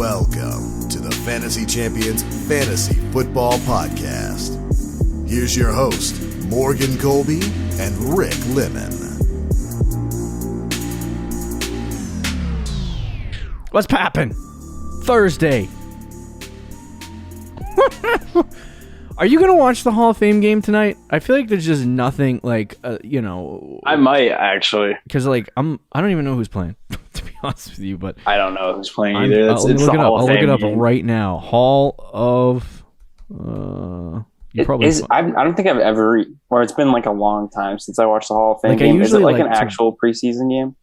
Welcome to the Fantasy Champions Fantasy Football Podcast. Here's your host, Morgan Colby and Rick Lemon. What's poppin'? Thursday. Are you gonna watch the Hall of Fame game tonight? I feel like there's just nothing like, I might actually, because I don't even know who's playing. To be honest with you, but I don't know who's playing either. I'll look it up right now. Hall of. I don't think I've ever, or it's been like a long time since I watched the Hall of Fame Like, game. Is it usually like an like to- actual preseason game?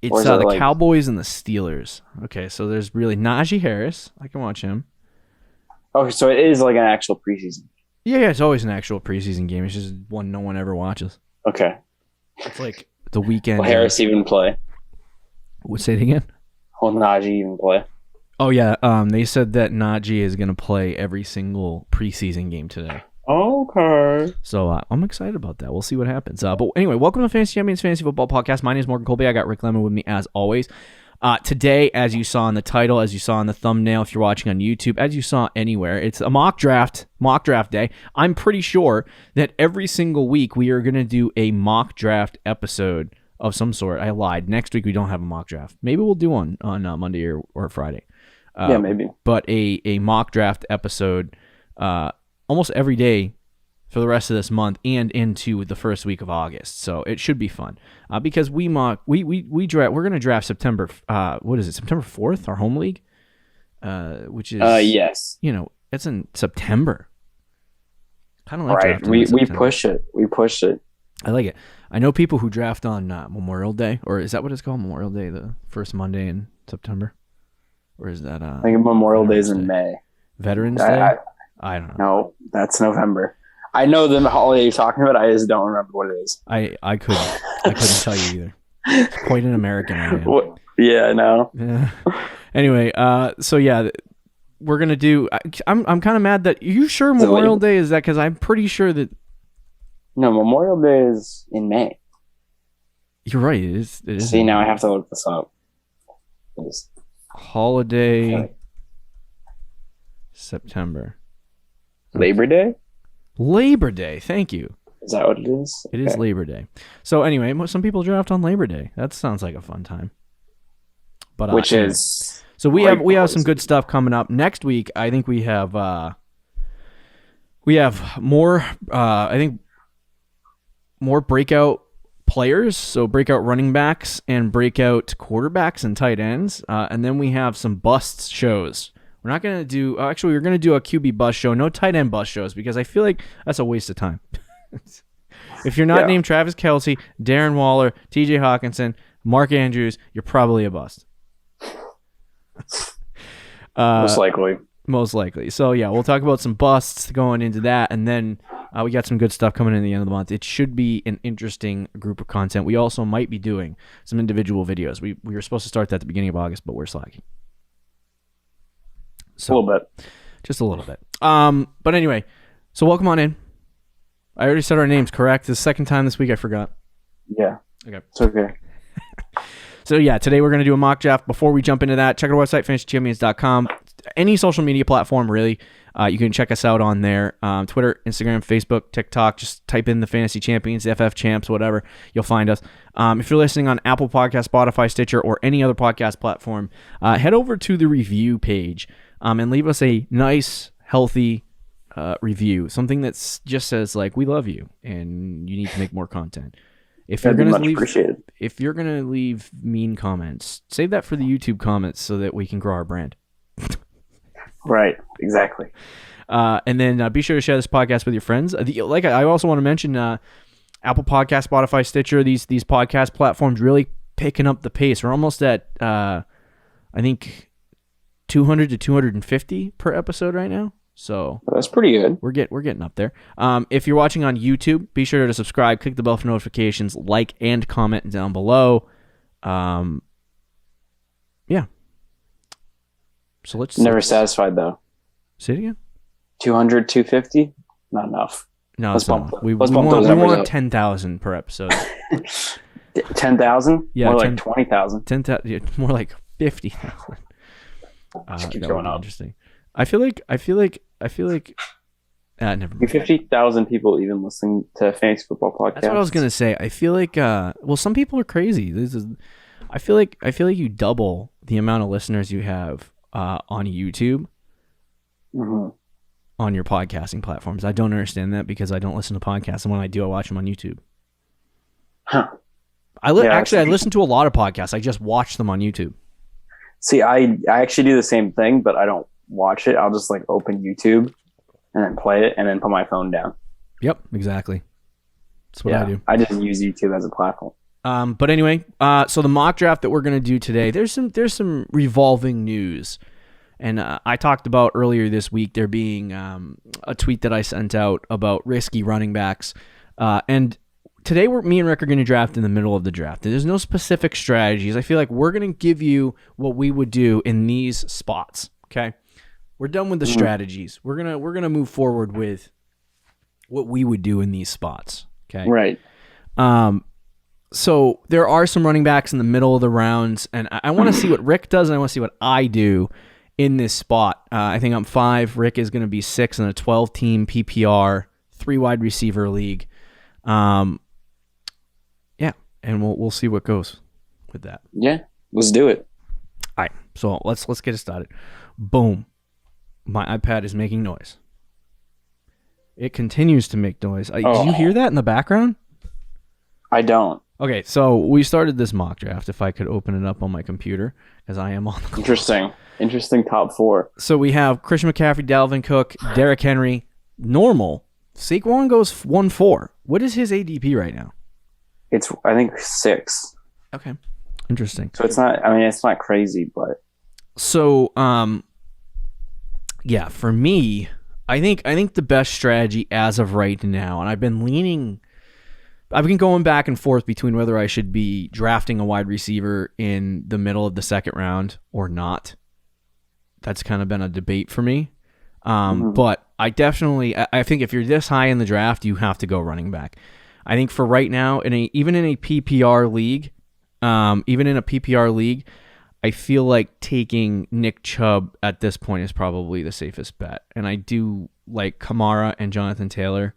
It's Or is the it like- Cowboys and the Steelers. Okay, so there's really Najee Harris. I can watch him. Oh, so it is like an actual preseason. Yeah, it's always an actual preseason game. It's just one no one ever watches. Okay. It's like the weekend. Will Harris even play? Say it again. Will Najee even play? Oh yeah, they said that Najee is going to play every single preseason game today. Okay. So I'm excited about that. We'll see what happens. But anyway, welcome to Fantasy Champions Fantasy Football Podcast. My name is Morgan Colby. I got Rick Lemon with me as always. Today, as you saw in the title, as you saw in the thumbnail, if you're watching on YouTube, as you saw anywhere, it's a mock draft day. I'm pretty sure that every single week we are going to do a mock draft episode of some sort. I lied. Next week we don't have a mock draft. Maybe we'll do one on Monday or Friday. Yeah, maybe. But a mock draft episode almost every day for the rest of this month and into the first week of August. So it should be fun because we draft. We're going to draft September. What is it? September 4th, our home league, which is yes. It's in September. Kind of like Right. drafting We in September. push it. I like it. I know people who draft on Memorial Day, or is that what it's called? Memorial Day, the first Monday in September, or is that? I think Memorial Day is in May. Veterans Day. I don't know. No, that's November. I know the holiday you're talking about. I just don't remember what it is. I couldn't tell you either. It's quite an American I am. Yeah, I know. Yeah. Anyway, so yeah, we're gonna do. I'm kind of mad that. Are you sure Memorial Day is that? Because I'm pretty sure that. No, Memorial Day is in May. You're right. It is. See, now I have to look this up. Holiday. September. Labor Day? Labor Day. Thank you. Is that what it is? It is Labor Day. So anyway, some people draft on Labor Day. That sounds like a fun time. But so we have some good stuff coming up next week. I think we have more. I think more breakout players. So breakout running backs and breakout quarterbacks and tight ends. And then we have some busts shows. We're not going to do... Actually, we're going to do a QB bust show. No tight end bust shows because I feel like that's a waste of time. If you're not named Travis Kelce, Darren Waller, TJ Hawkinson, Mark Andrews, you're probably a bust. Most likely. Most likely. So, yeah, we'll talk about some busts going into that. And then we got some good stuff coming in the end of the month. It should be an interesting group of content. We also might be doing some individual videos. We were supposed to start that at the beginning of August, but we're slacking. So, a little bit. Just a little bit. But anyway, so welcome on in. I already said our names, correct? The second time this week I forgot. Yeah. Okay. It's okay. So yeah, today we're going to do a mock draft. Before we jump into that, check our website, fantasychampions.com. Any social media platform, really. You can check us out on there. Twitter, Instagram, Facebook, TikTok. Just type in the Fantasy Champions, FF Champs, whatever. You'll find us. If you're listening on Apple Podcast, Spotify, Stitcher, or any other podcast platform, head over to the review page and leave us a nice, healthy review. Something that just says, like, we love you and you need to make more content. If you're gonna leave mean comments, save that for the YouTube comments so that we can grow our brand. Right, exactly. And then be sure to share this podcast with your friends. I also want to mention Apple Podcast, Spotify, Stitcher. These podcast platforms really picking up the pace. We're almost at I think 200 to 250 per episode right now. So that's pretty good. We're getting up there. If you're watching on YouTube, be sure to subscribe, click the bell for notifications, like and comment down below. Yeah. So let's satisfied though. Say it again. 200, 250? Not enough. No, it's not. We want 10,000 per episode. 10,000? Yeah, more like 20,000. 10,000. Yeah, more like 50,000. Just keep that going would be up. interesting. I feel like. Never mind. 50,000 people even listening to fantasy football podcasts. That's what I was gonna say. I feel like well, some people are crazy. I feel like you double the amount of listeners you have on YouTube on your podcasting platforms. I don't understand that because I don't listen to podcasts, and when I do, I watch them on YouTube. Huh. I listen to a lot of podcasts. I just watch them on YouTube. See, I actually do the same thing, but I don't watch it. I'll just like open YouTube and then play it and then put my phone down. Yep, exactly. That's what I do. I just use YouTube as a platform. But anyway, so the mock draft that we're gonna do today, there's some revolving news, and I talked about earlier this week there being a tweet that I sent out about risky running backs, and today me and Rick are gonna draft in the middle of the draft. There's no specific strategies. I feel like we're gonna give you what we would do in these spots. Okay, we're done with the strategies. We're gonna move forward with what we would do in these spots. Okay, right. So there are some running backs in the middle of the rounds, and I want to see what Rick does, and I want to see what I do in this spot. I think I'm 5. Rick is going to be 6 in a 12-team PPR, 3-wide receiver league. Yeah, and we'll see what goes with that. Yeah, let's do it. All right, so let's get it started. Boom. My iPad is making noise. It continues to make noise. Do you hear that in the background? I don't. Okay, so we started this mock draft. If I could open it up on my computer, as I am on the clock. Interesting top 4. So we have Christian McCaffrey, Dalvin Cook, Derrick Henry, normal. Saquon goes 1-4. What is his ADP right now? It's I think 6. Okay, interesting. So it's not. I mean, it's not crazy, but so yeah, for me, I think the best strategy as of right now, and I've been going back and forth between whether I should be drafting a wide receiver in the middle of the second round or not. That's kind of been a debate for me. But I think if you're this high in the draft, you have to go running back. I think for right now, even in a PPR league, I feel like taking Nick Chubb at this point is probably the safest bet. And I do like Kamara and Jonathan Taylor,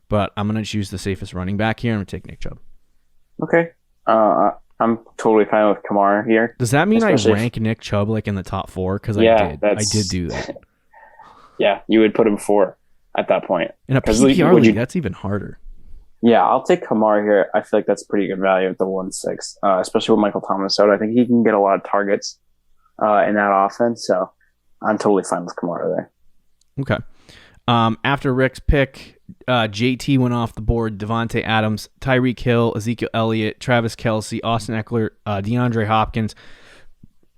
but I'm going to choose the safest running back here. I'm going to take Nick Chubb. Okay. I'm totally fine with Kamara here. Does that mean I rank Nick Chubb like in the top 4? Because I did do that. Yeah, you would put him 4 at that point. In a PPR league, that's even harder. Yeah, I'll take Kamara here. I feel like that's pretty good value at the 1-6, especially with Michael Thomas out. I think he can get a lot of targets in that offense, so I'm totally fine with Kamara there. Okay. After Rick's pick, JT went off the board. Devontae Adams, Tyreek Hill, Ezekiel Elliott, Travis Kelce, Austin Eckler, DeAndre Hopkins,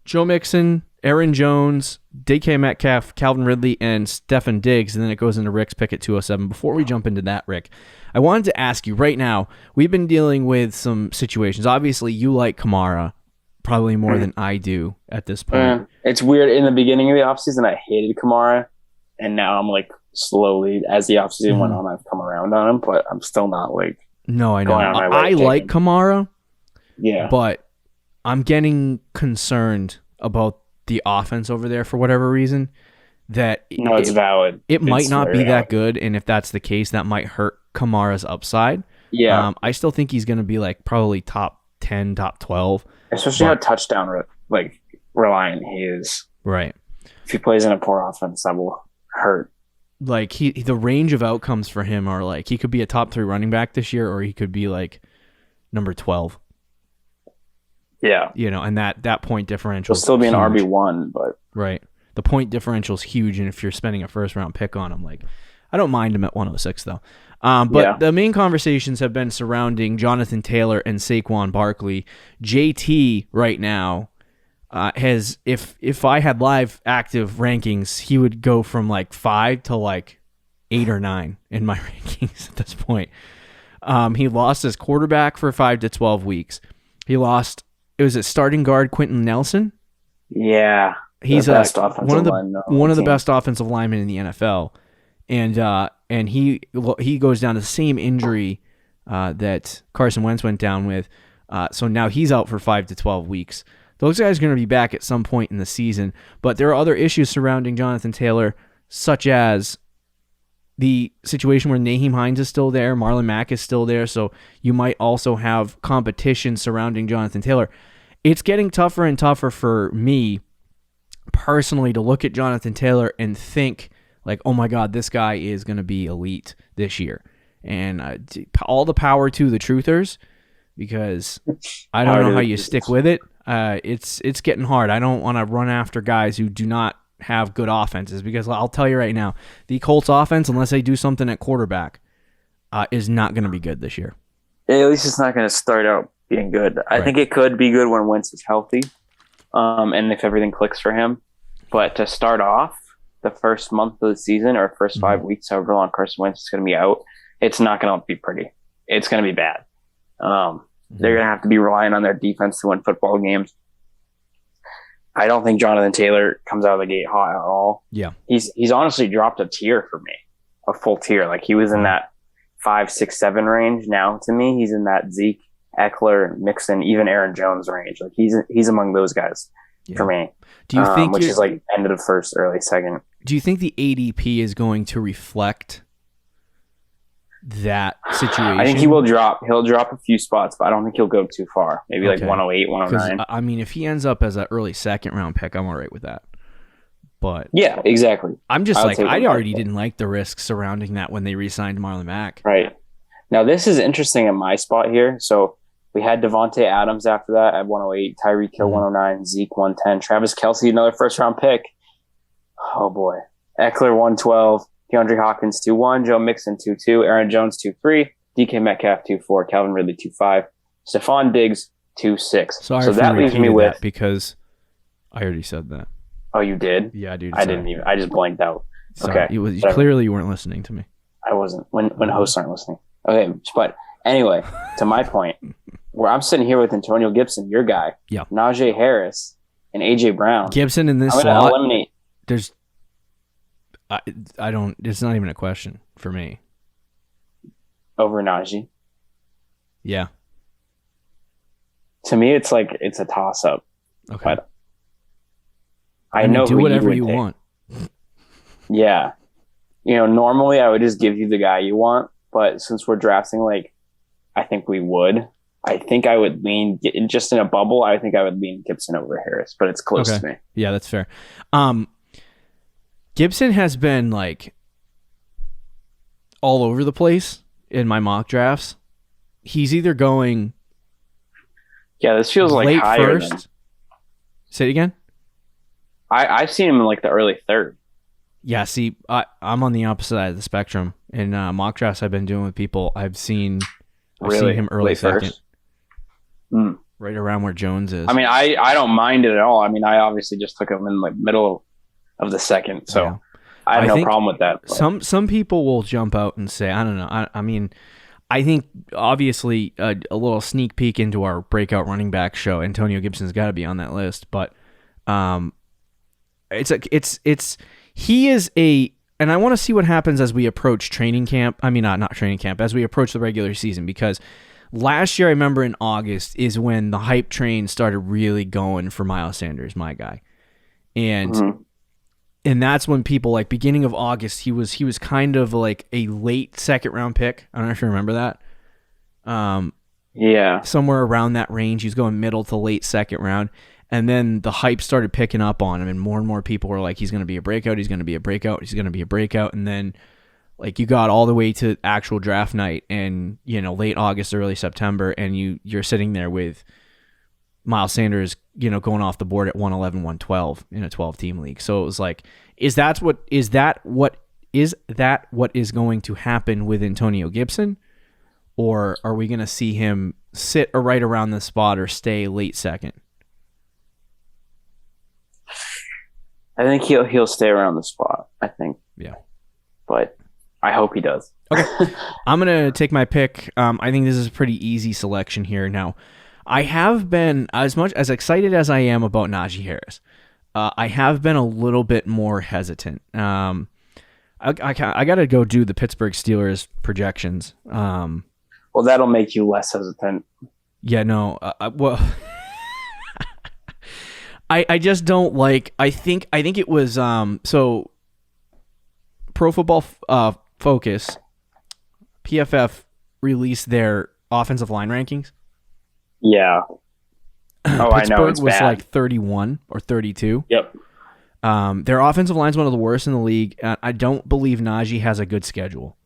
Joe Mixon, Aaron Jones, DK Metcalf, Calvin Ridley, and Stefon Diggs. And then it goes into Rick's pick at 207. Before we jump into that, Rick, I wanted to ask you right now, we've been dealing with some situations. Obviously, you like Kamara probably more than I do at this point. It's weird. In the beginning of the offseason, I hated Kamara. And now I'm like slowly, as the offseason went on, I've come around on him, but I'm still not like. No, I know. I like Kamara. Yeah. But I'm getting concerned about the offense over there for whatever reason. It's valid. It might not be that good. And if that's the case, that might hurt Kamara's upside. Yeah. I still think he's going to be like probably top 10, top 12. Especially how touchdown reliant he is. Right. If he plays in a poor offense, that will hurt. Like the range of outcomes for him are like he could be a top 3 running back this year, or he could be like number 12. Yeah, and that point differential will still be an RB1, but right, the point differential is huge, and if you're spending a first round pick on him, like I don't mind him at 106 though. But the main conversations have been surrounding Jonathan Taylor and Saquon Barkley. JT right now. Has if I had live active rankings, he would go from like 5 to like 8 or 9 in my rankings at this point. He lost his quarterback for 5 to 12 weeks. He lost. It was at starting guard Quentin Nelson. Yeah, he's one of the best offensive linemen in the NFL, and he goes down to the same injury that Carson Wentz went down with. So now he's out for 5 to 12 weeks. Those guys are going to be back at some point in the season, but there are other issues surrounding Jonathan Taylor, such as the situation where Nyheim Hines is still there, Marlon Mack is still there, so you might also have competition surrounding Jonathan Taylor. It's getting tougher and tougher for me personally to look at Jonathan Taylor and think like, oh my God, this guy is going to be elite this year. And all the power to the truthers, because I don't know how you stick with it. It's getting hard. I don't want to run after guys who do not have good offenses, because I'll tell you right now, the Colts offense, unless they do something at quarterback, is not going to be good this year. At least it's not going to start out being good. I think it could be good when Wentz is healthy, and if everything clicks for him. But to start off the first month of the season, or first 5 weeks, however long Carson Wentz is going to be out, it's not going to be pretty. It's going to be bad. They're going to have to be relying on their defense to win football games. I don't think Jonathan Taylor comes out of the gate hot at all. Yeah. He's honestly dropped a tier for me, a full tier. Like, he was in that 5, 6, 7 range. Now, to me, he's in that Zeke, Eckler, Mixon, even Aaron Jones range. Like, he's among those guys for me. Do you think which is like end of the first, early second. Do you think the ADP is going to reflect that situation? I think he will drop. He'll drop a few spots, but I don't think he'll go too far. Maybe like 108, 109. I mean, if he ends up as an early second round pick, I'm all right with that. But yeah, exactly. I'm just I already didn't like the risks surrounding that when they re-signed Marlon Mack. Right. Now, this is interesting in my spot here. So we had Devontae Adams after that at 108, Tyreek Hill 109, Zeke 110, Travis Kelce, another first round pick. Oh boy. Eckler 112. DeAndre Hopkins 2-1, Joe Mixon 2-2, Aaron Jones 2-3, DK Metcalf 2-4, Calvin Ridley 2-5, Stephon Diggs 2-6. Sorry, so that leaves me with, because I already said that. Oh, you did? Yeah, dude. I didn't even. I just blanked out. Sorry. Okay, clearly you weren't listening to me. I wasn't. When hosts aren't listening. Okay, but anyway, to my point, where I'm sitting here with Antonio Gibson, your guy, Najee Harris, and AJ Brown. Gibson in this I'm slot. Eliminate. There's. I don't. It's not even a question for me. Over Najee. Yeah. To me, it's a toss up. Okay. But I know do whatever you want. Yeah. Normally I would just give you the guy you want, but since we're drafting, I think we would. I think I would lean, just in a bubble, I think I would lean Gibson over Harris, but it's close to me. Yeah, that's fair. Gibson has been all over the place in my mock drafts. He's either going this feels like late higher first. Than... Say it again. I've seen him in the early third. Yeah, see, I'm on the opposite side of the spectrum. In mock drafts I've been doing with people, I've seen him early late second. First? Right around where Jones is. I mean, I don't mind it at all. I mean, I obviously just took him in middle of the second, so I have no problem with that. But. Some people will jump out and say, I don't know. I mean, I think obviously a little sneak peek into our breakout running back show, Antonio Gibson's got to be on that list, but he is and I want to see what happens as we approach training camp. I mean, not training camp, as we approach the regular season, because last year, I remember in August is when the hype train started really going for Miles Sanders, my guy. And that's when people, beginning of August, he was kind of like a late second round pick. I don't know if you remember that. Yeah. Somewhere around that range. He was going middle to late second round. And then the hype started picking up on him, and more people were like, he's going to be a breakout, he's going to be a breakout, he's going to be a breakout. And then you got all the way to actual draft night and, late August, early September, and you're sitting there with Miles Sanders, going off the board at 111, 112 in a 12-team league. So it was is that what is going to happen with Antonio Gibson? Or are we going to see him sit right around the spot or stay late second? I think he'll stay around the spot, I think. Yeah. But I hope he does. Okay. I'm going to take my pick. I think this is a pretty easy selection here. Now, I have been, as much as excited as I am about Najee Harris, I have been a little bit more hesitant. I got to go do the Pittsburgh Steelers projections. Well, that'll make you less hesitant. Yeah, no. Well, I just don't like. I think it was so. Pro Football Focus, PFF released their offensive line rankings. Yeah. Oh, I know. It's was bad. like 31 or 32. Yep. Their offensive line is one of the worst in the league. I don't believe Najee has a good schedule.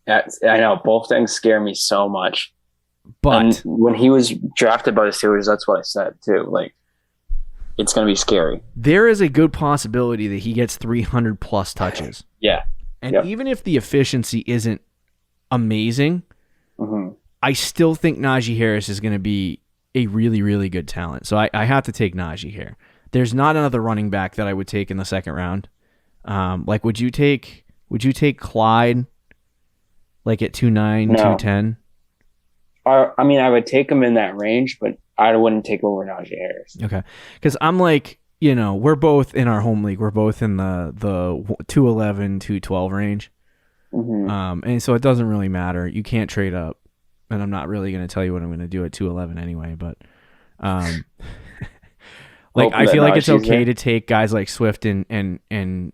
I know. Both things scare me so much. But and when he was drafted by the Steelers, that's what I said too. Like, it's going to be scary. There is a good possibility that he gets 300 plus touches. Yeah. And even if the efficiency isn't amazing, I still think Najee Harris is going to be a really, really good talent. So I have to take Najee here. There's not another running back that I would take in the second round. Like, would you take Clyde like at 2.9, No. 2.10? I mean, I would take him in that range, but I wouldn't take over Najee Harris. Okay. Because I'm like, we're both in our home league. We're both in the 211, 212 range. And so it doesn't really matter. You can't trade up. And I'm not really going to tell you what I'm going to do at 211 anyway. But like, I feel like it's okay to take guys like Swift and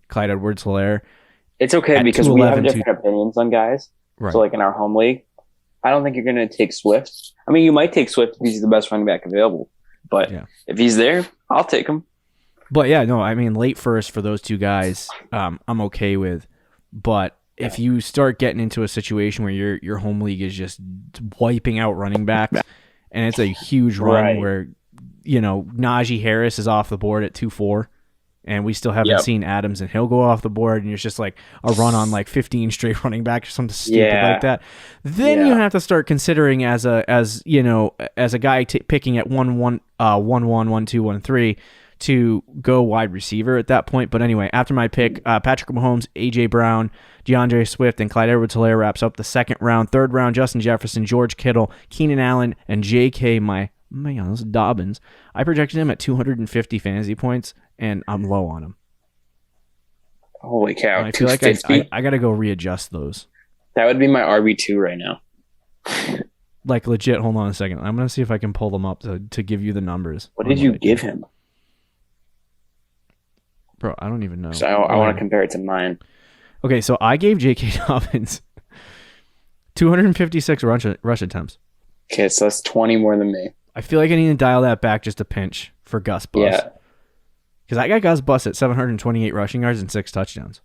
Clyde Edwards-Helaire. It's okay because we have different opinions on guys. Right. So, like in our home league, I don't think you're going to take Swift. I mean, you might take Swift if he's the best running back available. But if he's there, I'll take him. But yeah, no, I mean, late first for those two guys, I'm okay with. But if you start getting into a situation where your home league is just wiping out running backs, and it's a huge run where, Najee Harris is off the board at 2.4, and we still haven't seen Adams and Hill go off the board, and it's just like a run on like 15 straight running backs or something stupid like that. Then you have to start considering as a guy picking at 1-1, 1-1, 1-2, 1-3 to go wide receiver at that point. But anyway, after my pick, Patrick Mahomes, A.J. Brown, DeAndre Swift, and Clyde Edwards-Helaire wraps up the second round. Third round, Justin Jefferson, George Kittle, Keenan Allen, and J.K. Dobbins. I projected him at 250 fantasy points, and I'm low on him. Holy cow. I feel like I got to go readjust those. That would be my RB2 right now. Like, legit, hold on a second. I'm going to see if I can pull them up to give you the numbers. What did you give him? Bro, I don't even know. So I want to compare it to mine. Okay, so I gave J.K. Dobbins 256 rush attempts. Okay, so that's 20 more than me. I feel like I need to dial that back just a pinch for Gus Bus. Yeah. Because I got Gus Bus at 728 rushing yards and 6 touchdowns.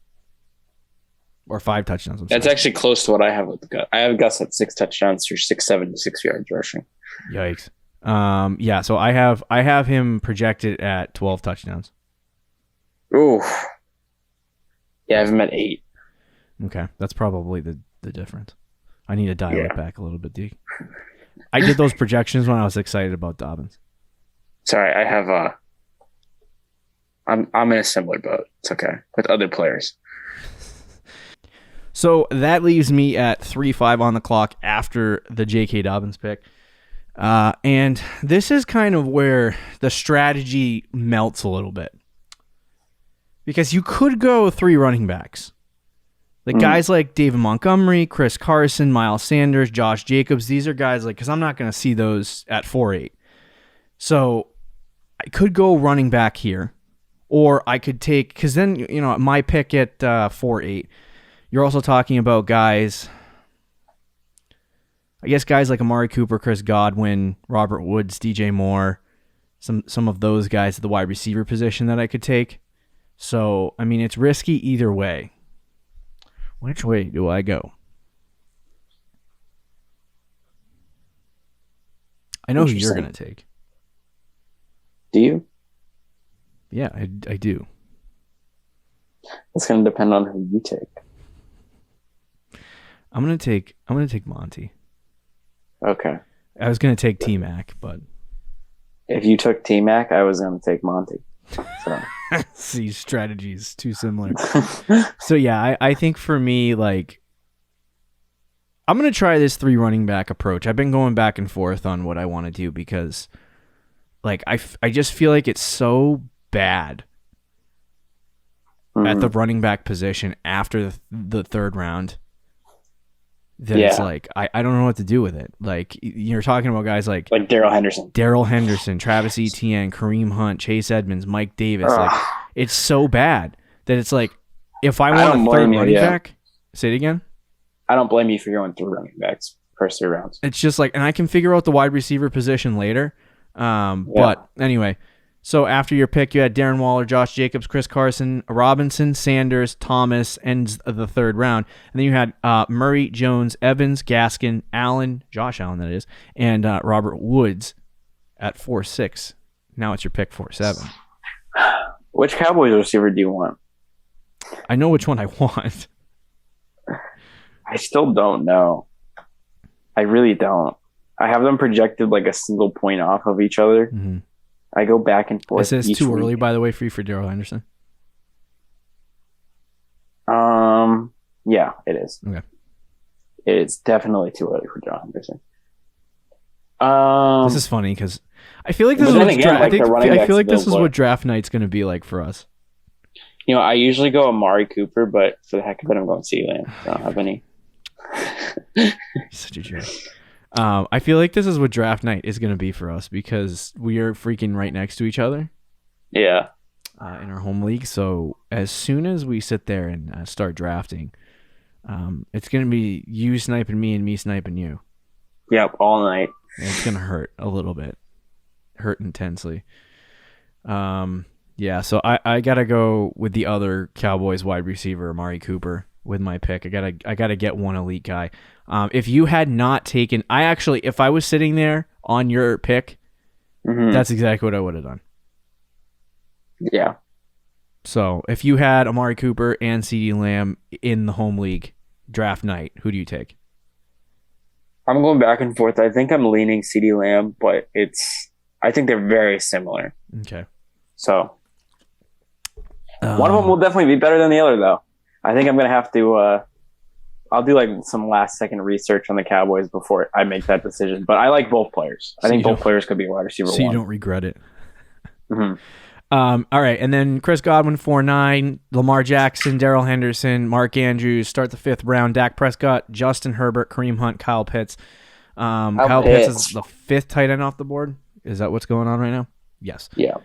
Or 5 touchdowns. That's actually close to what I have with Gus. I have Gus at 6 touchdowns for 6'7" to 6 yards rushing. Yikes. Yeah, so I have him projected at 12 touchdowns. Ooh. Yeah, I have him at 8. Okay, that's probably the difference. I need to dial it back a little bit, D. I did those projections when I was excited about Dobbins. Sorry, I have I'm in a similar boat. It's okay. With other players. So that leaves me at 3-5 on the clock after the J.K. Dobbins pick. And this is kind of where the strategy melts a little bit. Because you could go 3 running backs. Like guys like David Montgomery, Chris Carson, Miles Sanders, Josh Jacobs. These are guys like, because I'm not going to see those at 4-8. So I could go running back here. Or I could take, because then, my pick at 4-8, you're also talking about guys, I guess guys like Amari Cooper, Chris Godwin, Robert Woods, DJ Moore, some of those guys at the wide receiver position that I could take. So, I mean, it's risky either way. Which way do I go? I know who you're going to take. Do you? Yeah, I do. It's going to depend on who you take. I'm going to take Monty. Okay. I was going to take T-Mac, but if you took T-Mac, I was going to take Monty. So. See, strategies too similar. So yeah, I think for me, like, I'm gonna try this 3 running back approach. I've been going back and forth on what I want to do because, like, I just feel like it's so bad at the running back position after the third round that it's like I don't know what to do with it. Like you're talking about guys like Darrell Henderson, Travis Etienne, Kareem Hunt, Chase Edmonds, Mike Davis. Like it's so bad that it's like if I want a third running back, say it again. I don't blame you for going through running backs first 3 rounds. It's just like, and I can figure out the wide receiver position later. But anyway, so after your pick, you had Darren Waller, Josh Jacobs, Chris Carson, Robinson, Sanders, Thomas, ends of the 3rd round. And then you had Murray, Jones, Evans, Gaskin, Allen, Josh Allen, that is, and Robert Woods at 4-6. Now it's your pick 4-7. Which Cowboys receiver do you want? I know which one I want. I still don't know. I really don't. I have them projected like a single point off of each other. Mm-hmm. I go back and forth. Is this too early, by the way, for you for Darrell Henderson? Yeah, it is. Okay. It's definitely too early for Darrell Henderson. This is funny because I feel like this is what draft night's going to be like for us. You know, I usually go Amari Cooper, but for the heck of it, I'm going CeeDee Lamb. I don't have any. Such a jerk. I feel like this is what draft night is going to be for us because we are freaking right next to each other. Yeah. In our home league. So as soon as we sit there and start drafting, it's going to be you sniping me and me sniping you. Yep, all night. And it's going to hurt a little bit. Hurt intensely. Yeah, so I got to go with the other Cowboys wide receiver, Amari Cooper, with my pick. I gotta get one elite guy. If you had not taken, if I was sitting there on your pick, that's exactly what I would have done. Yeah. So if you had Amari Cooper and CeeDee Lamb in the home league draft night, who do you take? I'm going back and forth. I think I'm leaning CeeDee Lamb, but I think they're very similar. Okay. So one of them will definitely be better than the other, though. I think I'm going to have to I'll do like some last second research on the Cowboys before I make that decision. But I like both players. I think both players could be wide receiver one. So you don't regret it. Mm-hmm. All right. And then Chris Godwin, 4-9, Lamar Jackson, Darrell Henderson, Mark Andrews, start the 5th round, Dak Prescott, Justin Herbert, Kareem Hunt, Kyle Pitts. Kyle Pitts is the 5th tight end off the board. Is that what's going on right now? Yes. Yeah.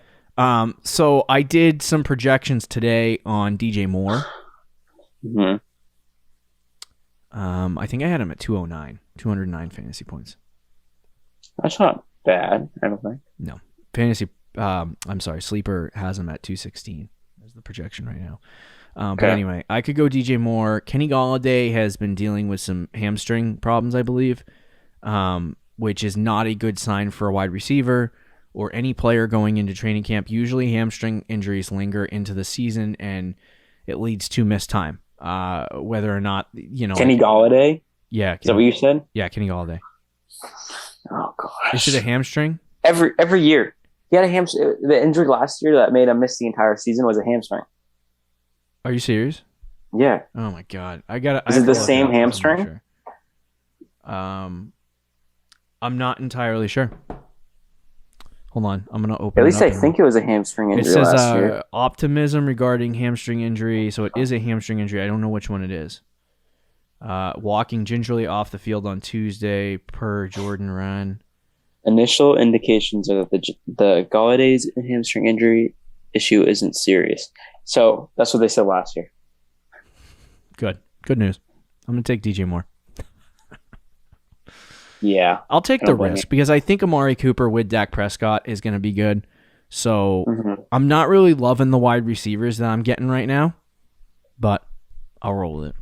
So I did some projections today on DJ Moore. Mm-hmm. I think I had him at 209 fantasy points. That's not bad, I don't think. No. Fantasy, I'm sorry, Sleeper has him at 216. That's the projection right now. But anyway, I could go DJ Moore. Kenny Golladay has been dealing with some hamstring problems, I believe, which is not a good sign for a wide receiver or any player going into training camp. Usually hamstring injuries linger into the season, and it leads to missed time. Whether or not, Kenny Golladay? Yeah. Is that what you said? Yeah, Kenny Golladay. Oh, gosh. Is it a hamstring? Every year. He had a hamstring. The injury last year that made him miss the entire season was a hamstring. Are you serious? Yeah. Oh, my God. Is it the same hamstring? Sure. I'm not entirely sure. Hold on. I'm going to open it. At least I think think it was a hamstring injury last year. It says optimism regarding hamstring injury. So it is a hamstring injury. I don't know which one it is. Walking gingerly off the field on Tuesday per Jordan Run. Initial indications are that the Galladay's hamstring injury issue isn't serious. So that's what they said last year. Good news. I'm going to take DJ Moore. Yeah. I'll take the risk because I think Amari Cooper with Dak Prescott is going to be good. So I'm not really loving the wide receivers that I'm getting right now, but I'll roll with it.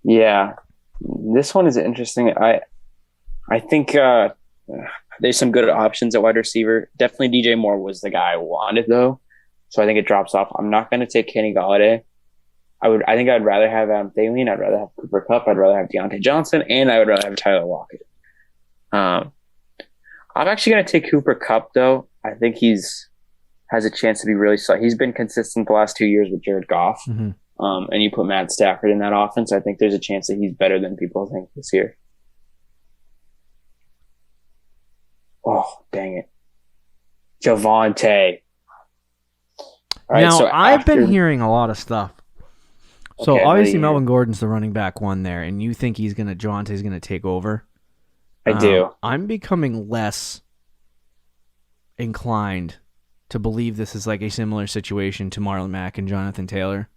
Yeah. This one is interesting. I think there's some good options at wide receiver. Definitely DJ Moore was the guy I wanted, though. So I think it drops off. I'm not going to take Kenny Golladay. I think I'd rather have Adam Thielen. I'd rather have Cooper Kupp. I'd rather have Deontay Johnson, and I would rather have Tyler Lockett. I'm actually going to take Cooper Kupp, though. I think has a chance to be really solid. He's been consistent the last 2 years with Jared Goff, and you put Matt Stafford in that offense. I think there's a chance that he's better than people think this year. Oh, dang it. Javonte. Right, now, I've been hearing a lot of stuff So Okay, obviously Melvin Gordon's the running back one there, and you think Javante's gonna take over. I do. I'm becoming less inclined to believe this is like a similar situation to Marlon Mack and Jonathan Taylor.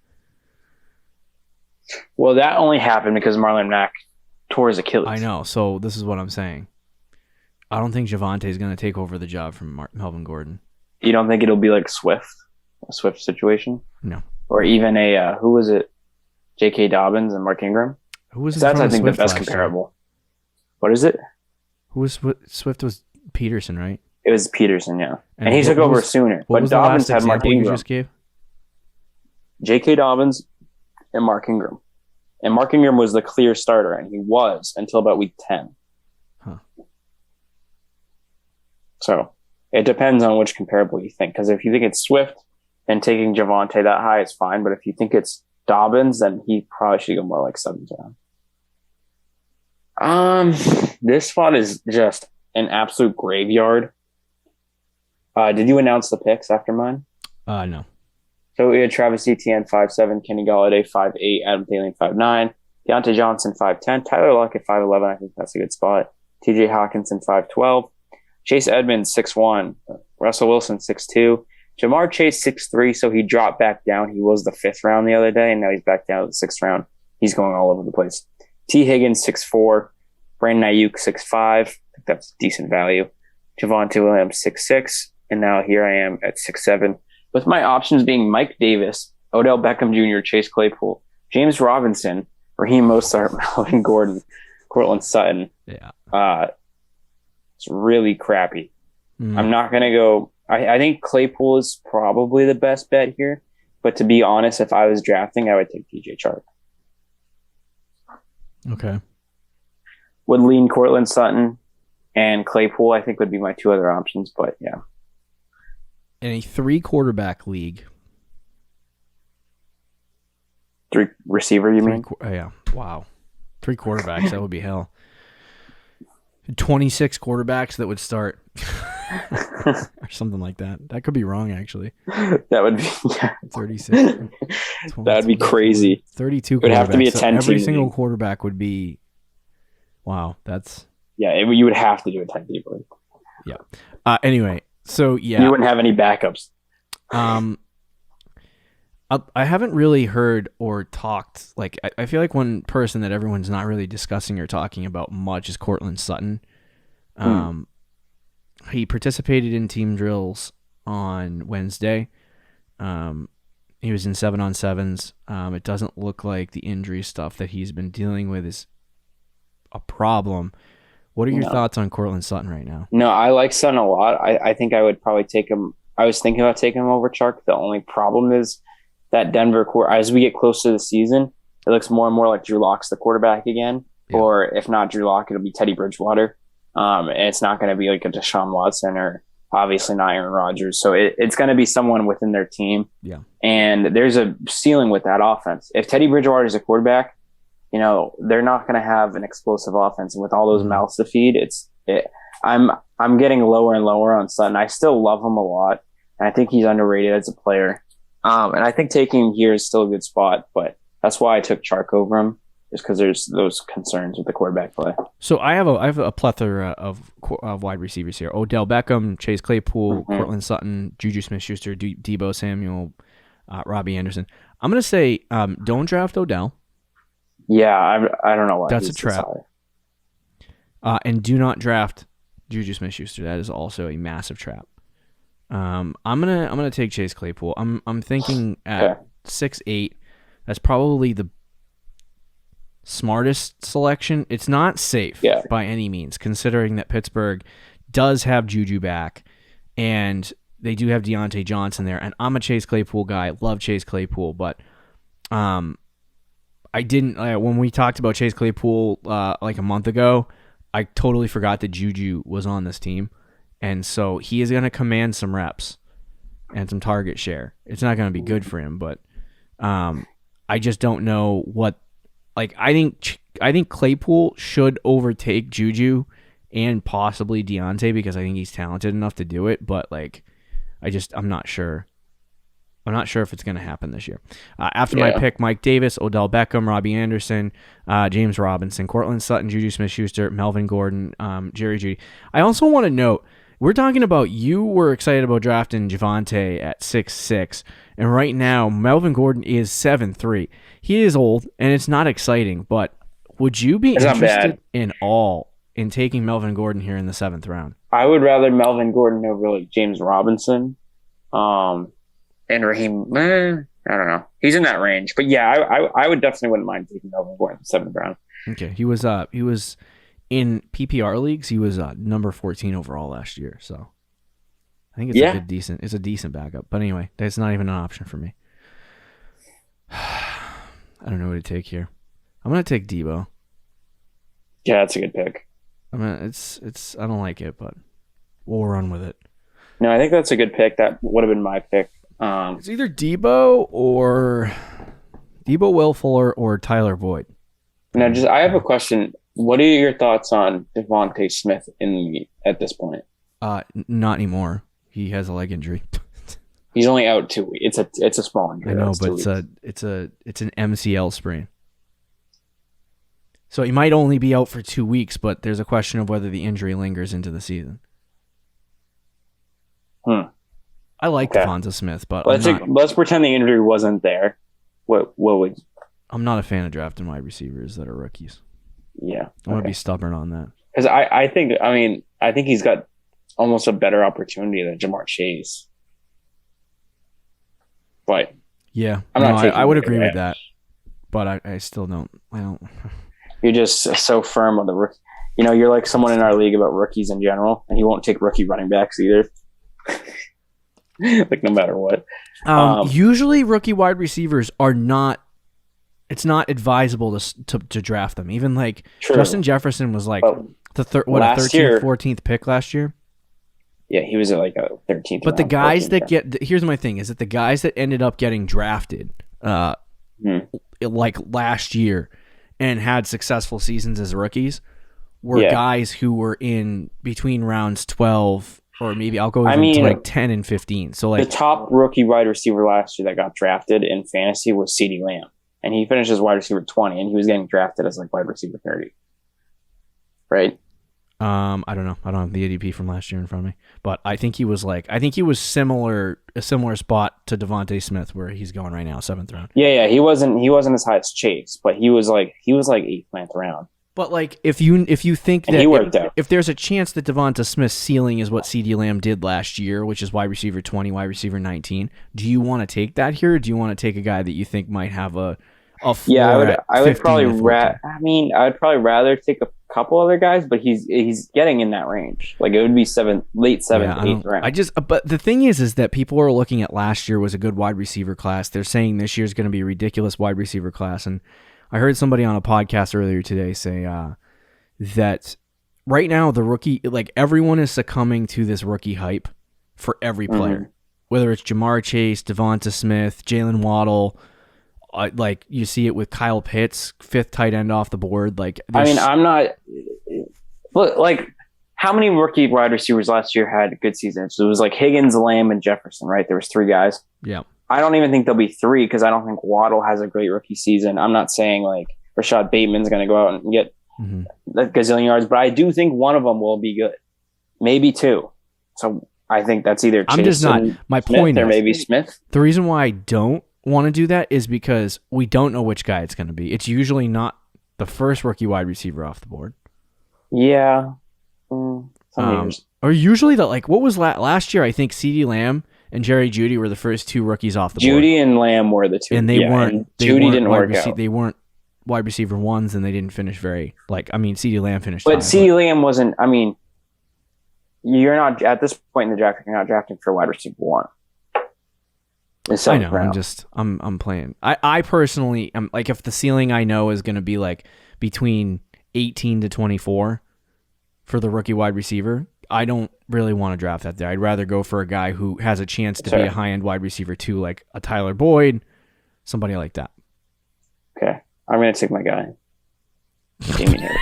Well, that only happened because Marlon Mack tore his Achilles. I know. So this is what I'm saying. I don't think Javante's going to take over the job from Melvin Gordon. You don't think it'll be like Swift, a Swift situation? No. Or even a, who was it? J.K. Dobbins and Mark Ingram? Who was That's, I think, Swift the best last comparable. year? What is it? Who was Swift was Peterson, right? It was Peterson, yeah. And he took over sooner. What but was Dobbins the last had Mark example you Ingram. just gave? J.K. Dobbins and Mark Ingram. And Mark Ingram was the clear starter, and he was until about week 10. Huh. So it depends on which comparable you think. Because if you think it's Swift, then taking Javonte that high is fine. But if you think it's Dobbins, then he probably should go more like 7th round. This spot is just an absolute graveyard. Did you announce the picks after mine? No. So we had Travis Etienne 5'7", Kenny Golladay 5'8", Adam Thielen 5'9", Deontay Johnson 5'10", Tyler Lockett 5'11". I think that's a good spot. T.J. Hawkinson 5'12", Chase Edmonds 6'1", Russell Wilson 6'2", Jamar Chase 6'3", so he dropped back down. He was the 5th round the other day, and now he's back down to the 6th round. He's going all over the place. T. Higgins 6'4", Brandon Ayuk 6'5". I think that's decent value. Javonte Williams 6'6", and now here I am at 6'7", with my options being Mike Davis, Odell Beckham Jr., Chase Claypool, James Robinson, Raheem Mostert, Melvin Gordon, Cortland Sutton. Yeah. It's really crappy. I'm not going to go. I think Claypool is probably the best bet here. But to be honest, if I was drafting, I would take DJ Chark. Okay. Would lean Cortland Sutton and Claypool, I think, would be my 2 other options. But yeah. In a 3-quarterback league. 3 receiver, you mean? Yeah. Wow. 3 quarterbacks, that would be hell. 26 quarterbacks that would start. Or something like that. That could be wrong, actually. That would be 36. That would be crazy. 32 quarterbacks. It would have to be a 10 so every team single league. quarterback would be... Wow, that's... Yeah, you would have to do a 10 team league. Yeah. Anyway, so yeah. You wouldn't have any backups. I haven't really heard or talked, like, I feel like one person that everyone's not really discussing or talking about much is Cortland Sutton. He participated in team drills on Wednesday. He was in 7-on-7s. It doesn't look like the injury stuff that he's been dealing with is a problem. What are your thoughts on Cortland Sutton right now? No, I like Sutton a lot. I think I would probably take him. I was thinking about taking him over Chark. The only problem is that Denver as we get close to the season, it looks more and more like Drew Lock's the quarterback again. Yeah. Or if not Drew Lock, it'll be Teddy Bridgewater. And it's not going to be like a Deshaun Watson or obviously not Aaron Rodgers. So it's going to be someone within their team. Yeah. And there's a ceiling with that offense. If Teddy Bridgewater is a quarterback, they're not going to have an explosive offense. And with all those mouths to feed, I'm getting lower and lower on Sutton. I still love him a lot. And I think he's underrated as a player. And I think taking him here is still a good spot, but that's why I took Chark over him, just because there's those concerns with the quarterback play. So I have a plethora of wide receivers here: Odell Beckham, Chase Claypool, Cortland Sutton, Juju Smith-Schuster, Deebo Samuel, Robbie Anderson. I'm gonna say don't draft Odell. Yeah, I don't know why. That's a trap. And do not draft Juju Smith-Schuster. That is also a massive trap. I'm gonna take Chase Claypool. I'm thinking at 6'8", that's probably the smartest selection. It's not safe by any means, considering that Pittsburgh does have Juju back, and they do have Deontay Johnson there. And I'm a Chase Claypool guy. Love Chase Claypool, but I didn't when we talked about Chase Claypool like a month ago. I totally forgot that Juju was on this team. And so he is going to command some reps and some target share. It's not going to be good for him, but I just don't know what. Like I think Claypool should overtake Juju and possibly Deontay because I think he's talented enough to do it. But like, I'm not sure. I'm not sure if it's going to happen this year. After my pick, Mike Davis, Odell Beckham, Robbie Anderson, James Robinson, Cortland Sutton, Juju Smith-Schuster, Melvin Gordon, Jerry Jeudy. I also want to note, we're talking about you were excited about drafting Devonta at 6'6", and right now Melvin Gordon is 7'3". He is old, and it's not exciting, but would you be interested in taking Melvin Gordon here in the 7th round? I would rather Melvin Gordon over like James Robinson. And Raheem, I don't know. He's in that range. But yeah, I would definitely wouldn't mind taking Melvin Gordon in the 7th round. Okay. He was in PPR leagues, he was number 14 overall last year. So I think it's a decent backup. But anyway, that's not even an option for me. I don't know what to take here. I'm gonna take Debo. Yeah, that's a good pick. I mean, it's I don't like it, but we'll run with it. No, I think that's a good pick. That would have been my pick. It's either Debo, Will Fuller, or Tyler Boyd. Now, I have a question. What are your thoughts on Devonta Smith at this point? Not anymore. He has a leg injury. He's only out 2 weeks. It's a small injury. I know, but it's an MCL sprain. So he might only be out for 2 weeks, but there's a question of whether the injury lingers into the season. I like Devonta Smith, but let's pretend the injury wasn't there. What would? I'm not a fan of drafting wide receivers that are rookies. Yeah, I want to be stubborn on that because I think he's got almost a better opportunity than Jamar Chase. But yeah, I would agree with that, but I still don't. I don't. You're just so firm on the rookie. You know, you're like someone in our league about rookies in general, and he won't take rookie running backs either. Like no matter what. Usually rookie wide receivers are not. It's not advisable to draft them. Even like Justin Jefferson was like the 13th, 14th pick last year. Yeah, he was at like a 13th. But the guys that here's my thing is that the guys that ended up getting drafted, like last year, and had successful seasons as rookies, were guys who were in between rounds 12. Or maybe I'll go to like 10 and 15. So like the top rookie wide receiver last year that got drafted in fantasy was CeeDee Lamb, and he finished as wide receiver 20, and he was getting drafted as like wide receiver 30. Right? I don't know. I don't have the ADP from last year in front of me, but I think he was a similar spot to Devonta Smith where he's going right now, 7th round. Yeah. He wasn't as high as Chase, but he was like 8th, 9th round. But like if you think and that if there's a chance that Devonta Smith's ceiling is what CeeDee Lamb did last year, which is wide receiver 20, wide receiver 19, do you want to take that here, or do you want to take a guy that you think might have a floor? I would probably I'd probably rather take a couple other guys, but he's getting in that range. Like it would be late 7th, 8th round. But the thing is that people are looking at last year was a good wide receiver class. They're saying this year's going to be a ridiculous wide receiver class, and I heard somebody on a podcast earlier today say that right now the rookie, like everyone is succumbing to this rookie hype for every player, whether it's Jamar Chase, Devonta Smith, Jalen Waddle. Like you see it with Kyle Pitts, 5th tight end off the board. Like I'm not. Look, like how many rookie wide receivers last year had good seasons? So it was like Higgins, Lamb, and Jefferson, right? There was 3 guys. Yeah. I don't even think there'll be 3 because I don't think Waddle has a great rookie season. I'm not saying like Rashad Bateman's going to go out and get a gazillion yards, but I do think one of them will be good. Maybe 2. So I think that's either Chase, I'm just not. My Smith, point or is, maybe Smith. The reason why I don't want to do that is because we don't know which guy it's going to be. It's usually not the first rookie wide receiver off the board. Yeah. Or usually what was last year? I think CeeDee Lamb and Jerry Jeudy were the first 2 rookies off the board. Jeudy and Lamb were the 2. And Jeudy didn't work out. They weren't wide receiver 1s, and they didn't finish CeeDee Lamb finished. But CeeDee Lamb wasn't. I mean, you're not at this point in the draft. You're not drafting for wide receiver 1. I know. I'm playing. I personally am like, if the ceiling I know is going to be like between 18 to 24 for the rookie wide receiver, I don't really want to draft that there. I'd rather go for a guy who has a chance to be a high-end wide receiver too, like a Tyler Boyd, somebody like that. Okay. I'm going to take my guy. Damien Harris.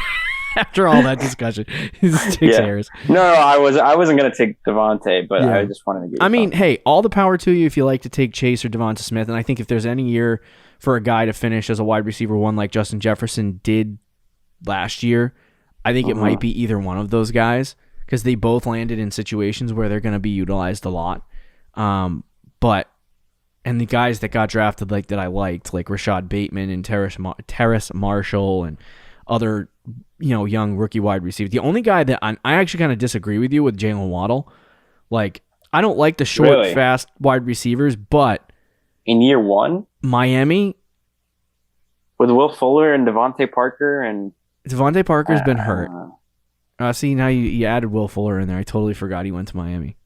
After all that discussion, he just takes Harris. No, I wasn't gonna take Devontae, but I just wanted to get. I mean, hey, all the power to you if you like to take Chase or Devonta Smith, and I think if there's any year for a guy to finish as a wide receiver one like Justin Jefferson did last year, I think it might be either one of those guys because they both landed in situations where they're going to be utilized a lot. And the guys that got drafted like that I liked, like Rashad Bateman and Terrace Marshall and other young rookie wide receivers. The only guy that I actually kind of disagree with you with Jalen Waddle. Like, I don't like the short, fast wide receivers, but in year one, Miami with Will Fuller and Devontae Parker and Devontae Parker's been hurt. See, now you added Will Fuller in there. I totally forgot he went to Miami,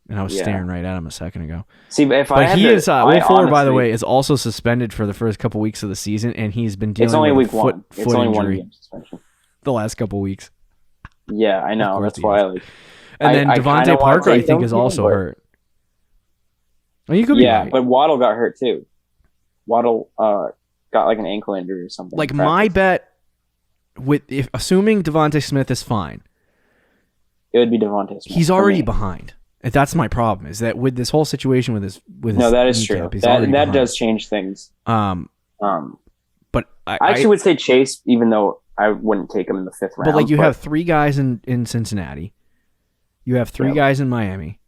and I was staring right at him a second ago. See, but Will Fuller, by the way, is also suspended for the first couple weeks of the season, and he's been dealing with foot injury 1 game suspension. The last couple weeks. Yeah, I know. That's why. And then Devontae Parker, I think, is also hurt. Oh, you could be right. But Waddle got hurt too. Waddle got like an ankle injury or something. Like my bet, assuming Devonta Smith is fine, it would be Devonta Smith. He's already behind. That's my problem. Is that with this whole situation with his that is true. That does change things. But I actually would say Chase, even though I wouldn't take him in the 5th round. But you have 3 guys in Cincinnati. You have 3 guys in Miami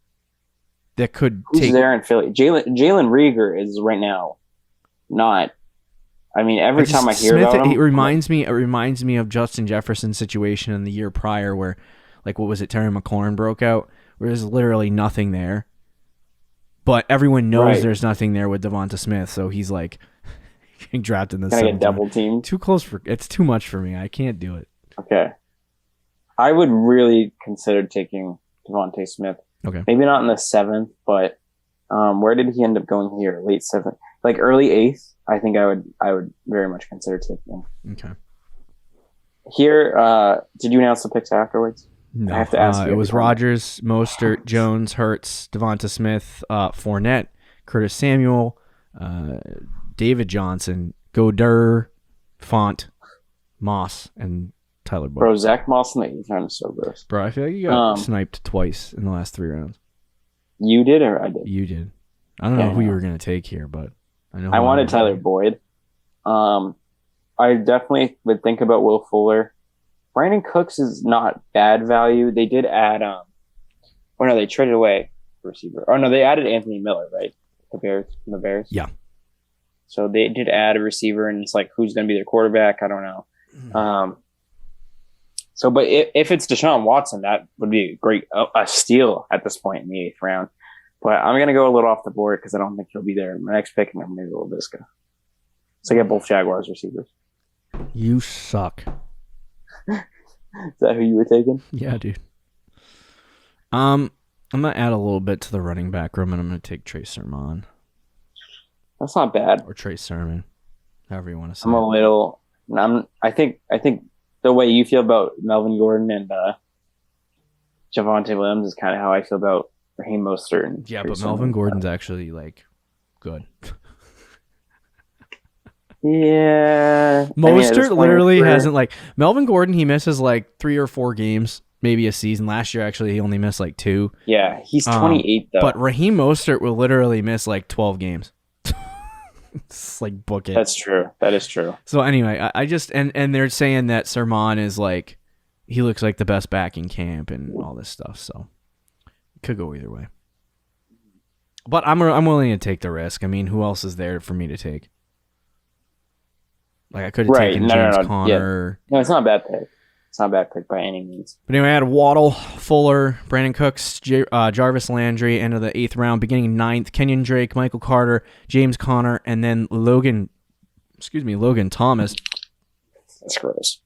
that could Who's there in Philly? Jalen Reagor is right now not. I mean, every time I hear about him, it reminds me of Justin Jefferson's situation in the year prior, where, like, what was it? Terry McLaurin broke out, where there's literally nothing there, but everyone knows there's nothing there with Devonta Smith, so he's like getting drafted in the 7th. Can I get double teamed? Too close it's too much for me. I can't do it. Okay, I would really consider taking Devonta Smith. Okay, maybe not in the 7th, but where did he end up going here? Late 7th, like early 8th. I think I would very much consider taking him. Okay. Here, did you announce the picks afterwards? No, I have to ask you. It was Rodgers, Mostert, Jones, Hurts, Devonta Smith, Fournette, Curtis Samuel, David Johnson, Goddard, Font, Moss, and Tyler Boyd. Bro, Zach Moss in the 8th round is so gross. Bro, I feel like you got sniped twice in the last 3 rounds. You did or I did? You did. I don't know who you were going to take here, but I wanted Tyler Boyd. I definitely would think about Will Fuller. Brandon Cooks is not bad value. They did add they traded away a receiver. Oh no, they added Anthony Miller, right? The Bears. Yeah. So they did add a receiver, and it's like, who's going to be their quarterback? I don't know. But if it's Deshaun Watson, that would be a steal at this point in the 8th round. But I'm going to go a little off the board because I don't think he'll be there. My next pick, I'm going to go Laviska. So I get both Jaguars receivers. You suck. Is that who you were taking? Yeah, dude. I'm going to add a little bit to the running back room, and I'm going to take Trey Sermon. That's not bad. Or Trey Sermon, however you want to say I think the way you feel about Melvin Gordon and Javonte Williams is kind of how I feel about Raheem Mostert. Yeah, but Melvin Gordon's actually, like, good. Yeah. Mostert literally hasn't, like, Melvin Gordon, he misses like 3 or 4 games, maybe a season. Last year, actually, he only missed like 2. Yeah, he's 28 though. But Raheem Mostert will literally miss like 12 games. It's like, book it. That's true. That is true. So anyway, I just and they're saying that Sermon is like, he looks like the best back in camp and all this stuff. So it could go either way. But I'm willing to take the risk. I mean, who else is there for me to take? Like, I could have taken James Conner. Yeah. No, it's not a bad pick. It's not a bad pick by any means. But anyway, I had Waddle, Fuller, Brandon Cooks, Jarvis Landry, end of the 8th round, beginning 9th, Kenyon Drake, Michael Carter, James Conner, and then Logan Thomas. That's gross.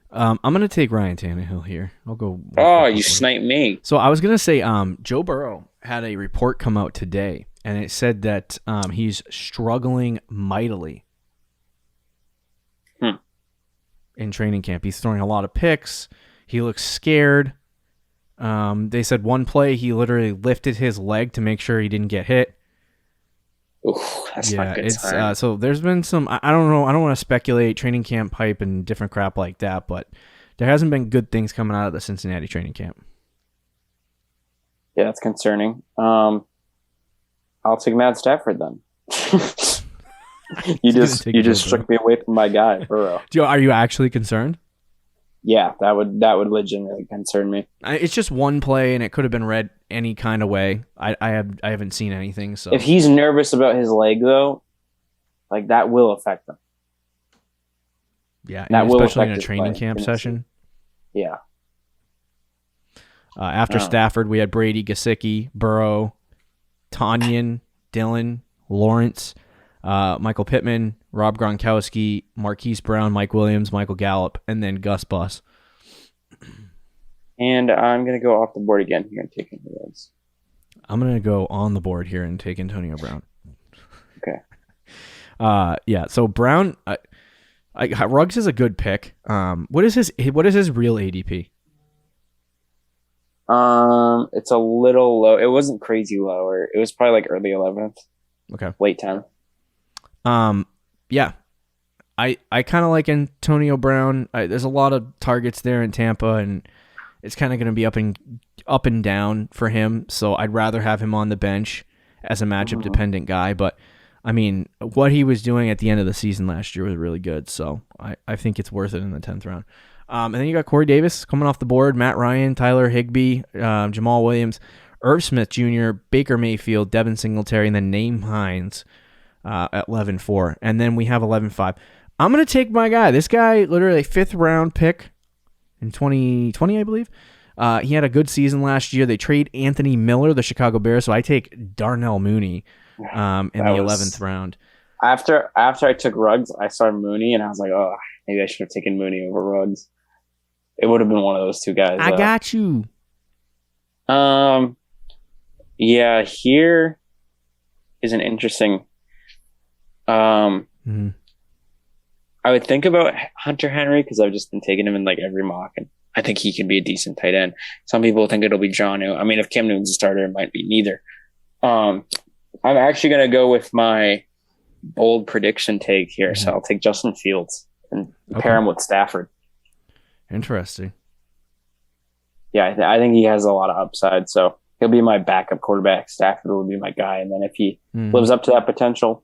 I'm going to take Ryan Tannehill here. I'll go. Oh, you sniped me. So I was going to say Joe Burrow had a report come out today, and it said that he's struggling mightily in training camp. He's throwing a lot of picks. He looks scared. They said one play he literally lifted his leg to make sure he didn't get hit. Ooh, that's not good time. So there's been some. I don't know. I don't want to speculate training camp hype and different crap like that, but there hasn't been good things coming out of the Cincinnati training camp. Yeah, that's concerning. I'll take Matt Stafford then. you just shook me away from my guy, Burrow. Are you actually concerned? Yeah, that would legitimately concern me. It's just one play, and it could have been read any kind of way. I haven't seen anything. So if he's nervous about his leg, though, like that will affect him. Yeah, that will especially affect in a training camp session. Yeah. After Stafford, we had Brady, Gesicki, Burrow, Tanyan, Dillon, Lawrence, Michael Pittman, Rob Gronkowski, Marquise Brown, Mike Williams, Michael Gallup, and then Gus Bus. And I'm going to go off the board again here and take any of those. I'm going to go on the board here and take Antonio Brown. Okay. Yeah, so Brown, Ruggs is a good pick. What is his real ADP? It's a little low. It wasn't crazy lower. It was probably like early 11th. Okay. Late 10th. Yeah, I kind of like Antonio Brown. There's a lot of targets there in Tampa, and it's kind of going to be up and down for him. So I'd rather have him on the bench as a matchup dependent guy. But I mean, what he was doing at the end of the season last year was really good. So I think it's worth it in the 10th round. And then you got Corey Davis coming off the board, Matt Ryan, Tyler Higbee, Jamal Williams, Irv Smith Jr., Baker Mayfield, Devin Singletary, and then Naeem Hines. At 11-4, and then we have 11-5. I'm going to take my guy. This guy, literally a 5th round pick in 2020, I believe. He had a good season last year. They trade Anthony Miller, the Chicago Bears, so I take Darnell Mooney in the 11th round. After I took Ruggs, I saw Mooney, and I was like, oh, maybe I should have taken Mooney over Ruggs. It would have been one of those two guys. I got you. Yeah, here is an interesting... I would think about Hunter Henry because I've just been taking him in like every mock, and I think he can be a decent tight end. Some people think it'll be Jonnu. I mean, if Cam Newton's a starter, it might be neither. I'm actually going to go with my bold prediction take here, so I'll take Justin Fields and pair him with Stafford. Interesting. Yeah, I think he has a lot of upside, so he'll be my backup quarterback. Stafford will be my guy, and then if he lives up to that potential,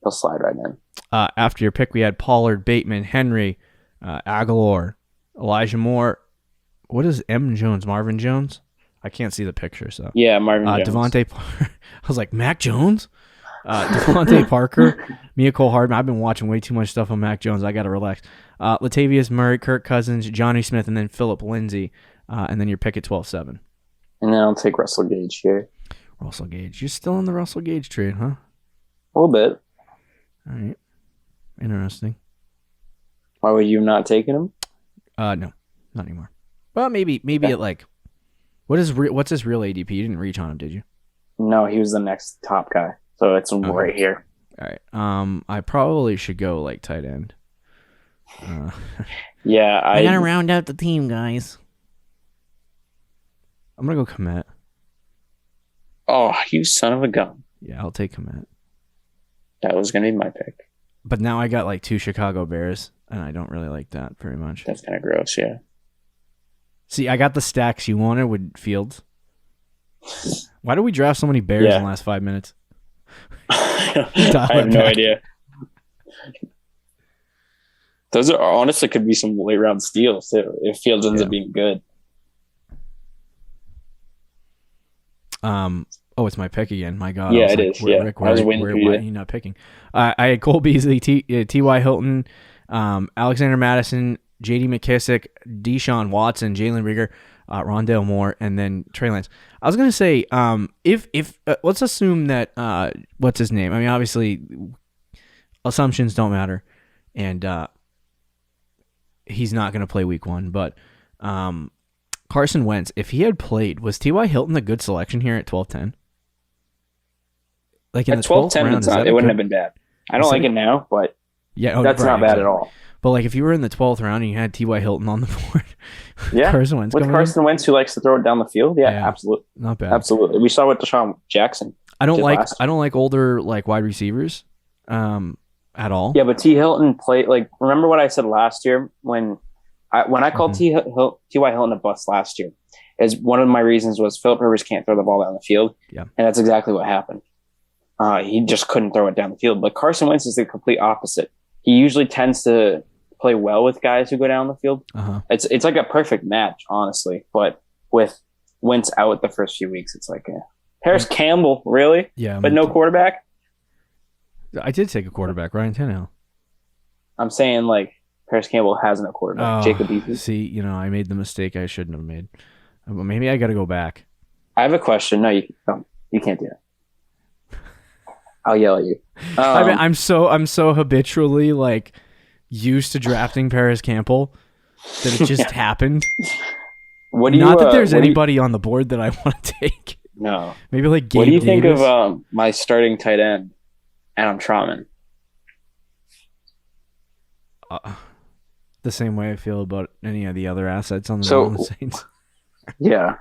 he'll slide right in. After your pick, we had Pollard, Bateman, Henry, Aguilar, Elijah Moore. What is M. Jones? Marvin Jones? I can't see the picture. So yeah, Marvin Jones. Devontae. I was like, Mac Jones? Devontae Parker, Mia Cole Hardman. I've been watching way too much stuff on Mac Jones. I got to relax. Latavius Murray, Kirk Cousins, Johnny Smith, and then Phillip Lindsay. And then your pick at 12-7. And then I'll take Russell Gage here. Russell Gage. You're still in the Russell Gage trade, huh? A little bit. All right. Interesting. Why would you not taking him? No, not anymore. Well, maybe at like, what's his real ADP? You didn't reach on him, did you? No, he was the next top guy, so it's right here. All right. I probably should go like tight end. Yeah, I gotta round out the team, guys. I'm gonna go Komet. Oh, you son of a gun! Yeah, I'll take Komet. That was gonna be my pick. But now I got like 2 Chicago Bears, and I don't really like that very much. That's kind of gross, yeah. See, I got the stacks you wanted with Fields. Why do we draft so many Bears in the last 5 minutes? I have no idea. Those are honestly could be some late round steals too if Fields ends up being good. Oh, it's my pick again. My God. Yeah, it is. Rick, why are you not picking? I had Cole Beasley, T.Y. Hilton, Alexander Madison, J.D. McKissick, Deshaun Watson, Jalen Reagor, Rondale Moore, and then Trey Lance. I was gonna say, if let's assume that what's his name? I mean, obviously, assumptions don't matter, and he's not gonna play week 1. But Carson Wentz, if he had played, was T.Y. Hilton a good selection here at 12-10? Like in at the 12th round, it wouldn't have been bad. I don't like it now, but that's not bad at all. But like if you were in the 12th round and you had T.Y. Hilton on the board, Carson Wentz with Carson Wentz who likes to throw it down the field, absolutely, not bad, absolutely. We saw with Deshaun Jackson. I don't like older like wide receivers at all. Yeah, but T. Hilton played like. Remember what I said last year when I called T.Y. Hilton a bust last year? Is one of my reasons was Philip Rivers can't throw the ball down the field. Yeah, and that's exactly what happened. He just couldn't throw it down the field. But Carson Wentz is the complete opposite. He usually tends to play well with guys who go down the field. It's like a perfect match, honestly. But with Wentz out the first few weeks, it's like Paris Campbell, really? Yeah, but no quarterback. I did take a quarterback, Ryan Tannehill. I'm saying like Paris Campbell has no quarterback. Jacob Eason. See, I made the mistake I shouldn't have made. Maybe I got to go back. I have a question. No, you can't do that. I'll yell at you. I'm so habitually like used to drafting Paris Campbell that it just happened. Not that there's anybody on the board that I want to take. No. Maybe like Gabe What do you Davis? think of my starting tight end, Adam Trautman? The same way I feel about any of the other assets on the New Orleans Saints. Yeah,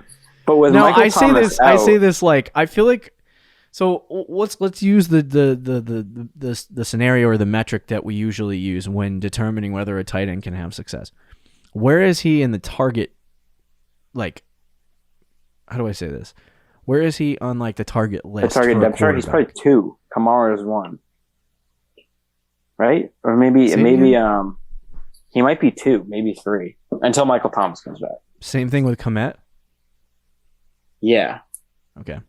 but with no, Michael I say Thomas this. out, I say this like I feel like. So let's use the scenario or the metric that we usually use when determining whether a tight end can have success. Where is he in the target? Like, how do I say this? Where is he on like the target list? The target depth chart. He's probably 2. Kamara is 1, right? Or maybe he might be 2, maybe 3 until Michael Thomas comes back. Same thing with Komet. Yeah. Okay.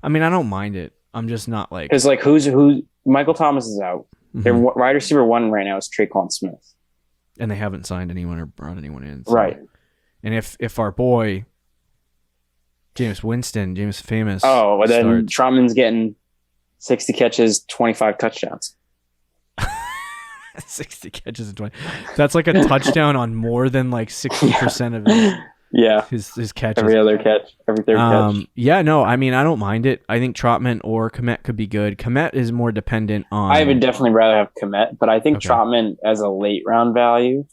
I mean, I don't mind it. I'm just not like because like who's Michael Thomas is out. Mm-hmm. Their wide receiver 1 right now is Traquan Smith, and they haven't signed anyone or brought anyone in. So. Right. And if our boy James Famous. Oh, but then Trautman's getting 60 catches, 25 touchdowns. 60 catches and 20. That's like a touchdown on more than like 60% of his catches. Every other catch, every third catch. Yeah, no, I mean, I don't mind it. I think Trautman or Komet could be good. Komet is more dependent on... I would definitely rather have Komet, but I think Trautman as a late round value,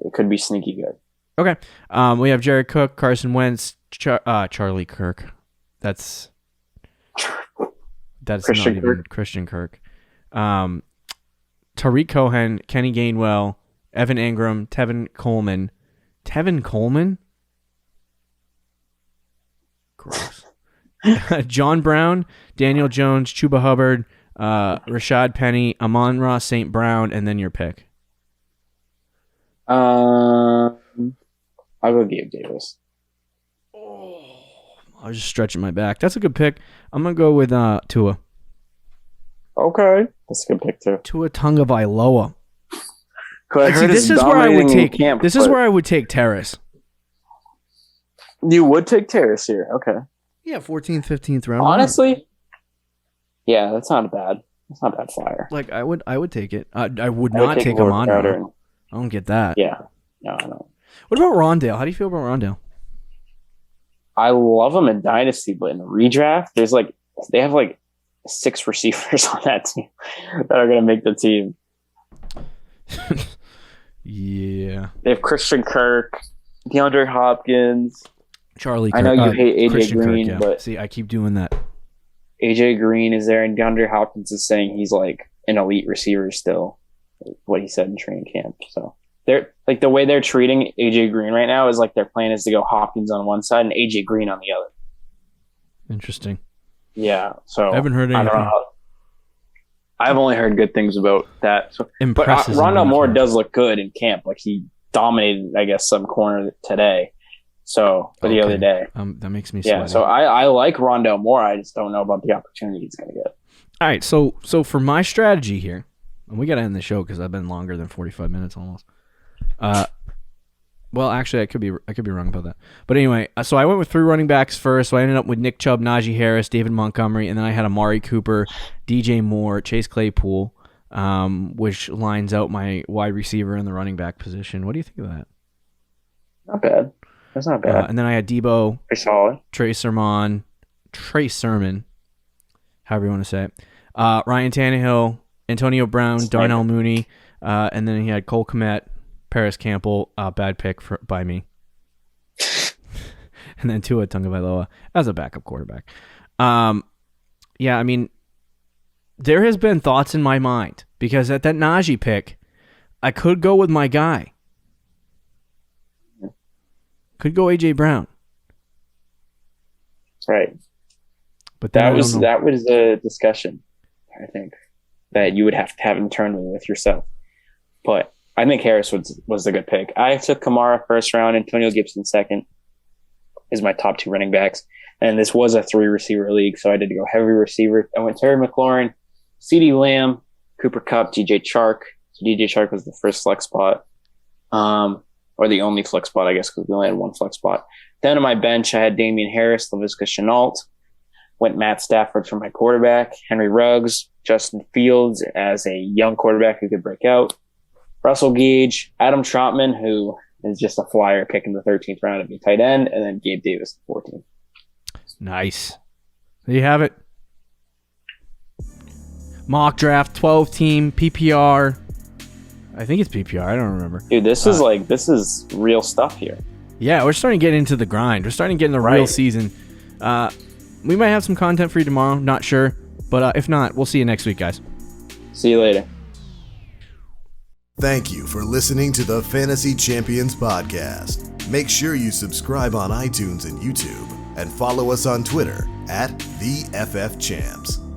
it could be sneaky good. Okay. We have Jared Cook, Carson Wentz, Charlie Kirk. That's Christian not even Christian Kirk. Tariq Cohen, Kenny Gainwell, Evan Ingram, Tevin Coleman. Tevin Coleman? Gross. John Brown, Daniel Jones, Chuba Hubbard, Rashad Penny, Amon-Ra St. Brown, and then your pick. I'll go Gabe Davis. I was just stretching my back. That's a good pick. I'm going to go with Tua. Okay. That's a good pick, too. Tua Tagovailoa. See, this is where I would take where I would take Terrace. You would take Terrace here. Okay. Yeah, 14th, 15th round. Honestly, yeah, that's not bad. That's not bad flyer. Like I would take it. I would not take him on. I don't get that. Yeah. No, I don't. What about Rondale? How do you feel about Rondale? I love him in Dynasty, but in redraft, they have 6 receivers on that team that are going to make the team. Yeah. They have Christian Kirk, DeAndre Hopkins, Charlie Kirk. I know you hate AJ Christian Green, Kirk, yeah. but see, I keep doing that. AJ Green is there, and DeAndre Hopkins is saying he's like an elite receiver still. What he said in training camp. So they're like the way they're treating AJ Green right now is like their plan is to go Hopkins on one side and AJ Green on the other. Interesting. Yeah. So I haven't heard anything. I don't know. I've only heard good things about that. So, but Rondale Moore does look good in camp. Like he dominated, I guess, some corner today. So, for the other day. That makes me sweaty. Yeah, so I like Rondale Moore. I just don't know about the opportunity he's going to get. All right, so for my strategy here, and we got to end the show because I've been longer than 45 minutes almost. Well, actually, I could be wrong about that. But anyway, so I went with 3 running backs first. So I ended up with Nick Chubb, Najee Harris, David Montgomery, and then I had Amari Cooper, DJ Moore, Chase Claypool, which lines out my wide receiver and the running back position. What do you think of that? Not bad. That's not bad. And then I had Debo, Trey Sermon, however you want to say it, Ryan Tannehill, Antonio Brown, Darnell Mooney, and then he had Cole Kmet, Paris Campbell, bad pick by me. And then Tua Tagovailoa as a backup quarterback. Yeah, I mean, there has been thoughts in my mind because at that Najee pick, I could go with my guy. Could go A.J. Brown. Right. But that was a discussion, I think, that you would have to have internally with yourself. But I think Harris was a good pick. I took Kamara first round, Antonio Gibson second is my top 2 running backs. And this was a 3-receiver league, so I had to go heavy receiver. I went Terry McLaurin, CeeDee Lamb, Cooper Kupp, DJ Chark. So DJ Chark was the first flex spot, or the only flex spot, I guess, because we only had one flex spot. Then on my bench, I had Damian Harris, LaVisca Chenault. Went Matt Stafford for my quarterback, Henry Ruggs, Justin Fields as a young quarterback who could break out, Russell Gage, Adam Trautman, who is just a flyer pick in the 13th round to be tight end, and then Gabe Davis, the 14th. Nice. There you have it. Mock draft, 12-team, PPR. I think it's PPR. I don't remember. Dude, this is real stuff here. Yeah, we're starting to get into the grind. We're starting to get in the real season. We might have some content for you tomorrow. Not sure. But if not, we'll see you next week, guys. See you later. Thank you for listening to the Fantasy Champions Podcast. Make sure you subscribe on iTunes and YouTube and follow us on Twitter @TheFFChamps.